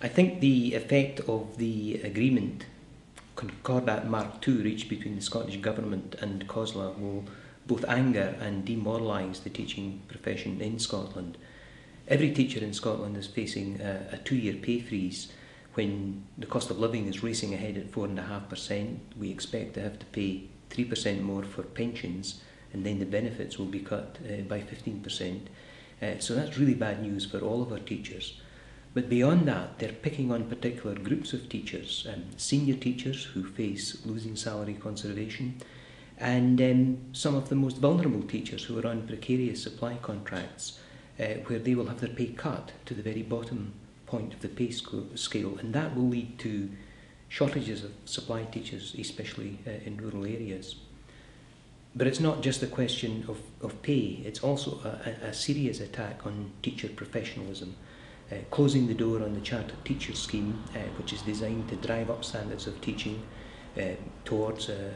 I think the effect of the agreement, Concordat Mark II, reached between the Scottish Government and COSLA will both anger and demoralise the teaching profession in Scotland. Every teacher in Scotland is facing a 2-year pay freeze when the cost of living is racing ahead at 4.5%. We expect to have to pay 3% more for pensions, and then the benefits will be cut by 15%. So that's really bad news for all of our teachers. But beyond that, they're picking on particular groups of teachers, senior teachers who face losing salary conservation, and some of the most vulnerable teachers who are on precarious supply contracts, where they will have their pay cut to the very bottom point of the pay scale, and that will lead to shortages of supply teachers, especially in rural areas. But it's not just a question of pay, it's also a serious attack on teacher professionalism. Closing the door on the Chartered Teacher Scheme, which is designed to drive up standards of teaching towards a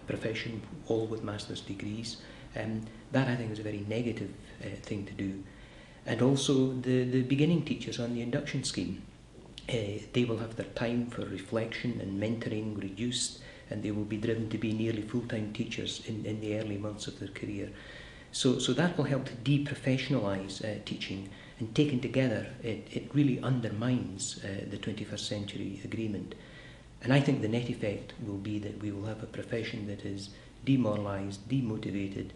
profession, all with master's degrees. That I think is a very negative thing to do. And also the beginning teachers on the induction scheme. They will have their time for reflection and mentoring reduced, and they will be driven to be nearly full-time teachers in the early months of their career. So that will help to deprofessionalise teaching, and taken together it really undermines the 21st century agreement. And I think the net effect will be that we will have a profession that is demoralised, demotivated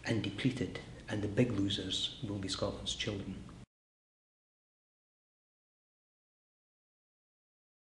and depleted, and the big losers will be Scotland's children.